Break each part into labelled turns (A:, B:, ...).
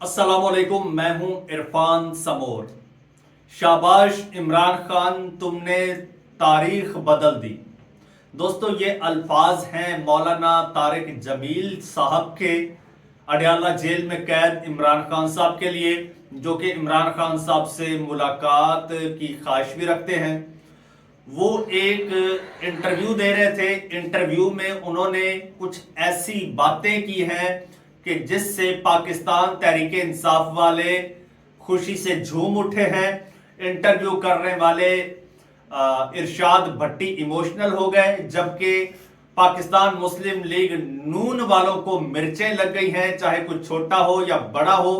A: अस्सलामुअलैकुम, मैं हूं इरफान समोर। शाबाश इमरान खान, तुमने तारीख बदल दी। दोस्तों, ये अल्फाज हैं मौलाना तारिक जमील साहब के अडयाला जेल में कैद इमरान खान साहब के लिए, जो कि इमरान खान साहब से मुलाकात की ख्वाहिश भी रखते हैं। वो एक इंटरव्यू दे रहे थे। इंटरव्यू में उन्होंने कुछ ऐसी बातें की हैं कि जिससे पाकिस्तान तहरीक इंसाफ वाले खुशी से झूम उठे हैं। इंटरव्यू करने वाले इरशाद भट्टी इमोशनल हो गए, जबकि पाकिस्तान मुस्लिम लीग नून वालों को मिर्चें लग गई हैं, चाहे कुछ छोटा हो या बड़ा हो।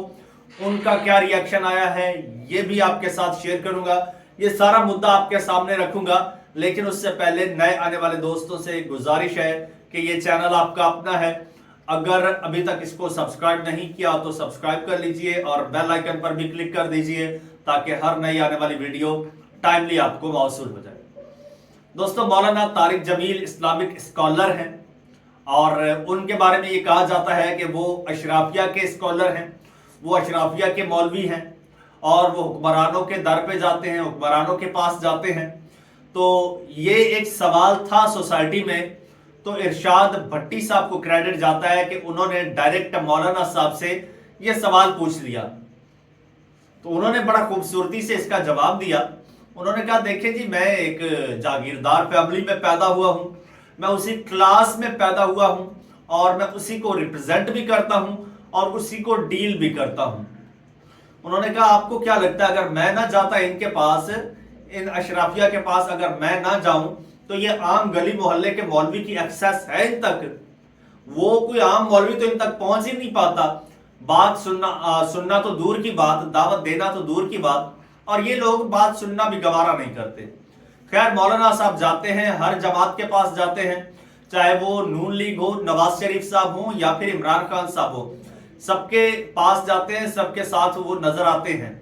A: उनका क्या रिएक्शन आया है ये भी आपके साथ शेयर करूंगा। ये सारा मुद्दा आपके सामने रखूंगा, लेकिन उससे पहले नए आने वाले दोस्तों से गुजारिश है कि ये चैनल आपका अपना है। अगर अभी तक इसको सब्सक्राइब नहीं किया तो सब्सक्राइब कर लीजिए और बेल आइकन पर भी क्लिक कर दीजिए, ताकि हर नई आने वाली वीडियो टाइमली आपको मौसूल हो जाए। दोस्तों, मौलाना तारिक जमील इस्लामिक स्कॉलर हैं और उनके बारे में ये कहा जाता है कि वो अशराफिया के स्कॉलर हैं, वो अशराफिया के मौलवी हैं और वो हुक्मरानों के दर पे जाते हैं, हुक्मरानों के पास जाते हैं। तो ये एक सवाल था सोसाइटी में, तो इरशाद भट्टी साहब को क्रेडिट जाता है कि उन्होंने डायरेक्ट मौलाना साहब से ये सवाल पूछ लिया। तो उन्होंने बड़ा खूबसूरती से इसका जवाब दिया। उन्होंने कहा, देखिए जी, मैं एक जागीरदार फैमिली में पैदा हुआ हूं, मैं उसी क्लास में पैदा हुआ हूं और मैं उसी को रिप्रेजेंट भी करता हूं और उसी को डील भी करता हूं। उन्होंने कहा, आपको क्या लगता है अगर मैं ना जाता इनके पास, इन अशराफिया के पास, अगर मैं ना जाऊं तो ये आम गली मोहल्ले के मौलवी की एक्सेस है इन तक? वो कोई आम मौलवी तो इन तक पहुंच ही नहीं पाता। बात सुनना तो दूर की बात, दावत देना तो दूर की बात, और ये लोग बात सुनना भी गवारा नहीं करते। खैर, मौलाना साहब जाते हैं, हर जमात के पास जाते हैं, चाहे वो नून लीग हो, नवाज शरीफ साहब हो या फिर इमरान खान साहब हो, सबके पास जाते हैं, सबके साथ वो नजर आते हैं।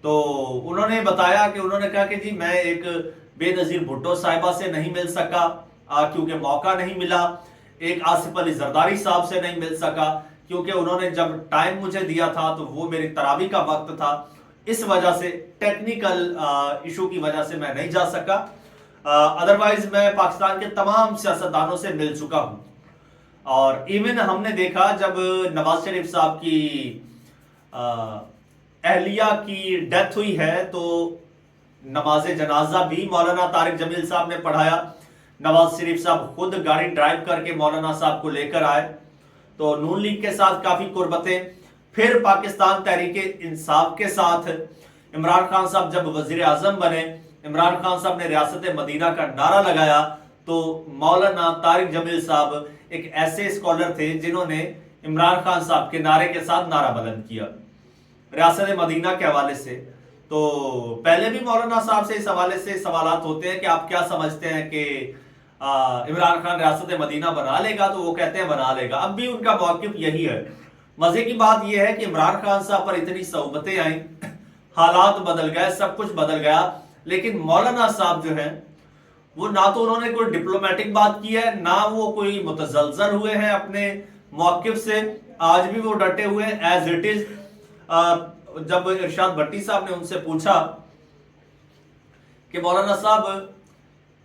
A: तो उन्होंने बताया कि उन्होंने कहा कि जी, मैं एक बेनजीर भुट्टो साहिबा से नहीं मिल सका क्योंकि मौका नहीं मिला, एक आसिफ अली जरदारी साहब से नहीं मिल सका क्योंकि उन्होंने जब टाइम मुझे दिया था तो वो मेरी तरावी का वक्त था, इस वजह से टेक्निकल इशू की वजह से मैं नहीं जा सका। अदरवाइज मैं पाकिस्तान के तमाम सियासतदानों से मिल चुका हूं। और इवन हमने देखा जब नवाज शरीफ साहब की अहलिया की डेथ हुई है तो नमाज जनाजा भी मौलाना तारिक जमील साहब ने पढ़ाया। नवाज शरीफ साहब खुद गाड़ी ड्राइव करके मौलाना साहब को लेकर आए। तो नून लीग के साथ काफी कुर्बतें। फिर पाकिस्तान तहरीक इंसाफ के साथ इमरान खान साहब जब वजीर आजम बने, इमरान खान साहब ने रियासत मदीना का नारा लगाया, तो मौलाना तारिक जमील साहब एक ऐसे स्कॉलर थे जिन्होंने इमरान खान साहब के नारे के साथ नारा बुलंद किया रियासत मदीना के हवाले से। तो पहले भी मौलाना साहब से इस हवाले से सवालात होते हैं कि आप क्या समझते हैं कि इमरान खान रियासत मदीना बना लेगा? तो वो कहते हैं बना लेगा। अब भी उनका मौक़िफ़ यही है। मजे की बात यह है कि इमरान खान साहब पर इतनी सौबतें आई, हालात बदल गए, सब कुछ बदल गया, लेकिन मौलाना साहब जो हैं वो ना तो उन्होंने कोई डिप्लोमेटिक बात की है, ना वो कोई मुतज़लज़ल हुए हैं अपने मौक़िफ़ से। आज भी वो डटे हुए हैं एज इट इज। जब इरशाद भट्टी साहब ने उनसे पूछा कि मौलाना साहब,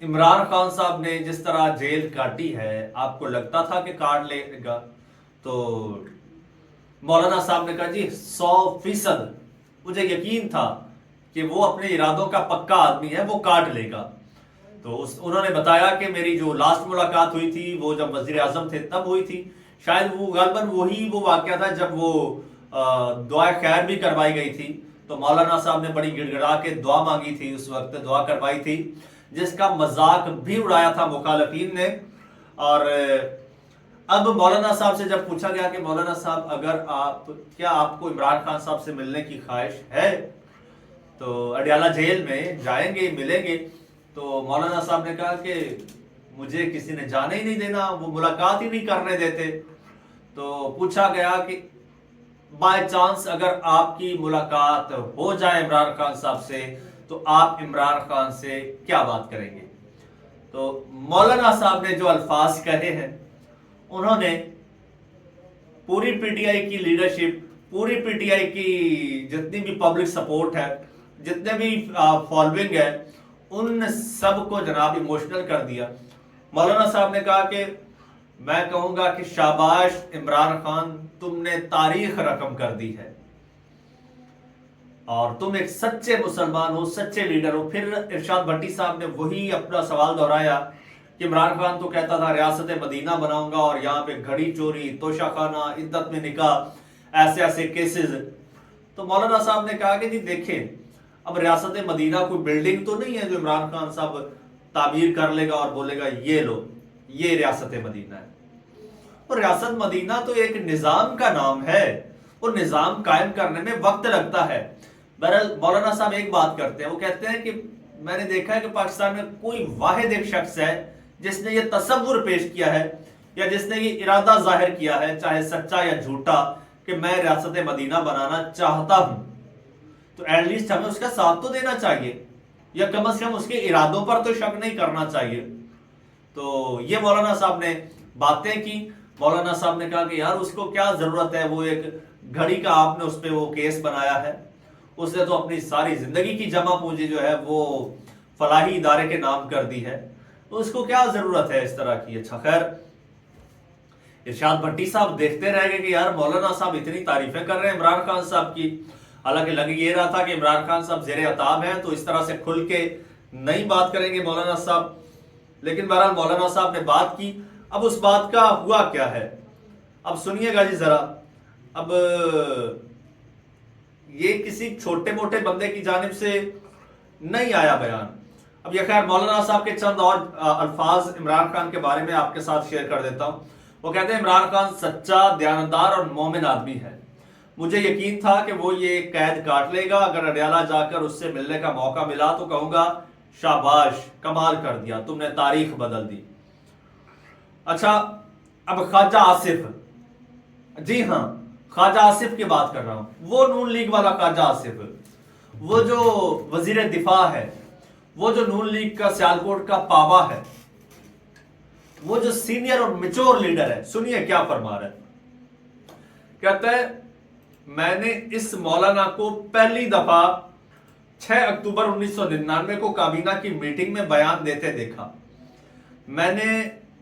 A: इमरान खान साहब ने जिस तरह जेल काटी है, आपको लगता था कि काट लेगा? तो मौलाना साहब ने कहा, जी 100% मुझे यकीन था कि वो अपने इरादों का पक्का आदमी है, वो काट लेगा। तो उन्होंने बताया कि मेरी जो लास्ट मुलाकात हुई थी वो जब वजीर आजम थे तब हुई थी। शायद वो गलबन वही वो वाकया था जब वो दुआ खैर भी करवाई गई थी। तो मौलाना साहब ने बड़ी गिड़गिड़ा के दुआ मांगी थी, उस वक्त दुआ करवाई थी, जिसका मजाक भी उड़ाया था मुखालफीन ने। और अब मौलाना साहब से जब पूछा गया कि मौलाना साहब, अगर क्या आपको इमरान खान साहब से मिलने की ख्वाहिश है तो अडयाला जेल में जाएंगे, मिलेंगे? तो मौलाना साहब ने कहा कि मुझे किसी ने जाने ही नहीं देना, वो मुलाकात ही नहीं करने देते। तो पूछा गया कि बाय चांस अगर आपकी मुलाकात हो जाए इमरान खान साहब से तो आप इमरान खान से क्या बात करेंगे? तो मौलाना साहब ने जो अल्फाज कहे हैं, उन्होंने पूरी पीटीआई की लीडरशिप, पूरी पीटीआई की जितनी भी पब्लिक सपोर्ट है, जितने भी फॉलोइंग है, उन सब को जनाब इमोशनल कर दिया। मौलाना साहब ने कहा कि मैं कहूंगा कि शाबाश इमरान खान, तुमने तारीख रकम कर दी है और तुम एक सच्चे मुसलमान हो, सच्चे लीडर हो। फिर इरशाद भट्टी साहब ने वही अपना सवाल दोहराया कि इमरान खान तो कहता था रियासत मदीना बनाऊंगा और यहाँ पे घड़ी चोरी, तोशाखाना, इद्दत में निकाह, ऐसे ऐसे केसेस। तो मौलाना साहब ने कहा कि जी देखें, अब रियासत मदीना कोई बिल्डिंग तो नहीं है जो इमरान खान साहब तामीर कर लेगा और बोलेगा ये लो, ये रियासत मदीना है। और रियासत मदीना तो एक निजाम का नाम है, वो निजाम कायम करने में वक्त लगता है। बहरहाल मौलाना साहब एक बात करते हैं, वो कहते हैं कि मैंने देखा है कि पाकिस्तान में कोई वाहिद एक शख्स है जिसने ये तसव्वुर पेश किया है या जिसने ये इरादा जाहिर किया है, चाहे सच्चा या झूठा, कि मैं रियासत मदीना बनाना चाहता हूं। तो एटलीस्ट हमें उसका साथ तो देना चाहिए, या कम से कम उसके इरादों पर तो शक नहीं करना चाहिए। तो ये मौलाना साहब ने बातें की। मौलाना साहब ने कहा कि यार उसको क्या जरूरत है, वो एक घड़ी का आपने उस पर वो केस बनाया है, उसने तो अपनी सारी जिंदगी की जमा पूंजी जो है वो फलाही इदारे के नाम कर दी है, तो उसको क्या जरूरत है इस तरह की। अच्छा खैर, इरशाद भट्टी साहब देखते रह गए कि यार मौलाना साहब इतनी तारीफें कर रहे हैं इमरान खान साहब की। हालांकि लग ये रहा था कि इमरान खान साहब जेरे अताब हैं तो इस तरह से खुल के नहीं बात करेंगे मौलाना साहब, लेकिन बहरहाल मौलाना साहब ने बात की। अब उस बात का हुआ क्या है, अब सुनिएगा जी जरा। अब ये किसी छोटे मोटे बंदे की जानिब से नहीं आया बयान। अब ये खैर मौलाना साहब के चंद और अल्फाज इमरान खान के बारे में आपके साथ शेयर कर देता हूं। वो कहते हैं इमरान खान सच्चा, दयानतदार और मोमिन आदमी है। मुझे यकीन था कि वो ये कैद काट लेगा। अगर अडयाला जाकर उससे मिलने का मौका मिला तो कहूंगा शाबाश, कमाल कर दिया, तुमने तारीख बदल दी। अच्छा, अब ख्वाजा आसिफ, जी हाँ ख्वाजा आसिफ की बात कर रहा हूं, वो नून लीग वाला ख्वाजा आसिफ, वो जो वजीर दिफा है, वो जो नून लीग का सियालकोट का पावा है, वो जो सीनियर और मेच्योर लीडर है। सुनिए क्या फरमा रहा है। कहता है मैंने इस मौलाना को पहली दफा 6 अक्टूबर 1999 को काबीना की मीटिंग में बयान देते देखा। मैंने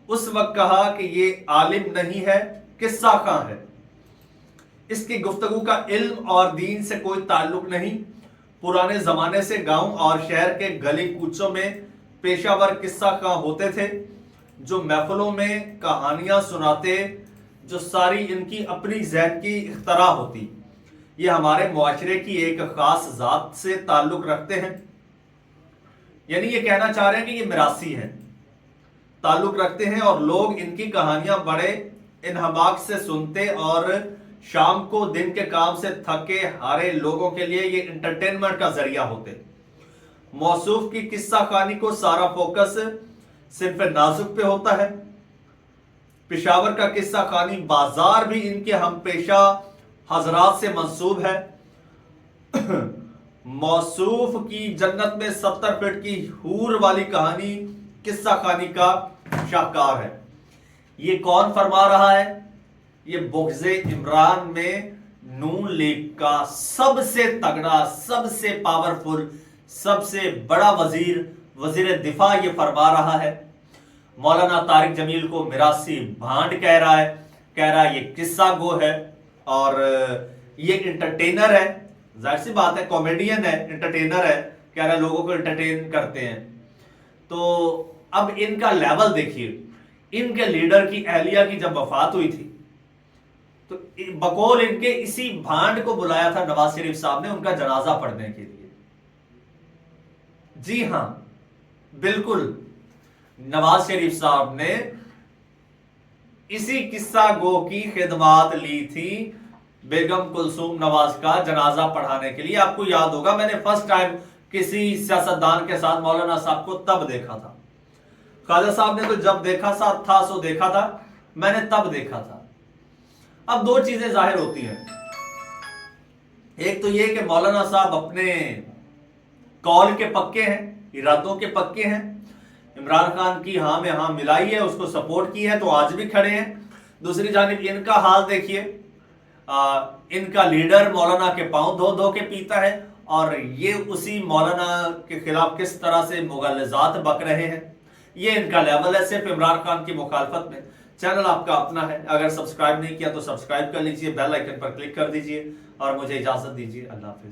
A: उस वक्त कहा कि ये आलिम नहीं है, किस्सा खां है। इसकी गुफ्तगू का इल्म और दीन से कोई ताल्लुक नहीं। पुराने जमाने से गांव और शहर के गली कूचों में पेशावर किस्सा खां होते थे जो महफिलों में कहानियां सुनाते, जो सारी इनकी अपनी ज़हन की इख्तरा होती। ये हमारे मुआशरे की एक खास जात से ताल्लुक रखते हैं। यानी ये कहना चाह रहे हैं कि ये मिरासी हैं, ताल्लुक रखते हैं और लोग इनकी कहानियां बड़े इन्हमाक से सुनते और शाम को दिन के काम से थके हारे लोगों के लिए ये इंटरटेनमेंट का जरिया होते। मौसूफ की किस्सा कहानी को सारा फोकस सिर्फ नाजुक पे होता है। पेशावर का किस्सा कहानी बाजार भी इनके हम पेशा हजरात से मंसूब है। मौसूफ की जन्नत में 70 फीट की हूर वाली कहानी किस्सा कहानी का शाहकार है। ये कौन फरमा रहा है? ये बुग़्ज़े इमरान में नून लीग का सबसे तगड़ा, सबसे पावरफुल, सबसे बड़ा वजीर दिफा ये फरमा रहा है। मौलाना तारिक जमील को मिरासी भांड कह रहा है ये किस्सा गो है और ये इंटरटेनर है। जाहिर सी बात है, कॉमेडियन है, इंटरटेनर है, कह रहा है लोगों को इंटरटेन करते हैं। तो अब इनका लेवल देखिए। इनके लीडर की अहलिया की जब वफात हुई थी तो बकौल इनके इसी भांड को बुलाया था नवाज शरीफ साहब ने उनका जनाजा पढ़ने के लिए। जी हां, बिल्कुल, नवाज शरीफ साहब ने इसी किस्सा गो की खिदमात ली थी बेगम कुलसूम नवाज का जनाजा पढ़ाने के लिए। आपको याद होगा मैंने फर्स्ट टाइम किसी सियासतदान के साथ मौलाना साहब को तब देखा था। ख्वाजा साहब ने तो जब देखा था सो देखा था, मैंने तब देखा था। अब दो चीजें जाहिर होती हैं। एक तो ये कि मौलाना साहब अपने कौल के पक्के हैं, इरादों के पक्के हैं। इमरान खान की हाँ में हाँ मिलाई है, उसको सपोर्ट की है तो आज भी खड़े हैं। दूसरी जानिब इनका हाल देखिए। ان کا لیڈر مولانا کے پاؤں دھو دھو کے پیتا ہے اور یہ اسی مولانا کے خلاف کس طرح سے مغالطات بک رہے ہیں. یہ ان کا لیول ہے صرف عمران خان کی مخالفت میں. چینل آپ کا اپنا ہے, اگر سبسکرائب نہیں کیا تو سبسکرائب کر لیجئے, بیل آئیکن پر کلک کر دیجئے اور مجھے اجازت دیجئے. اللہ حافظ.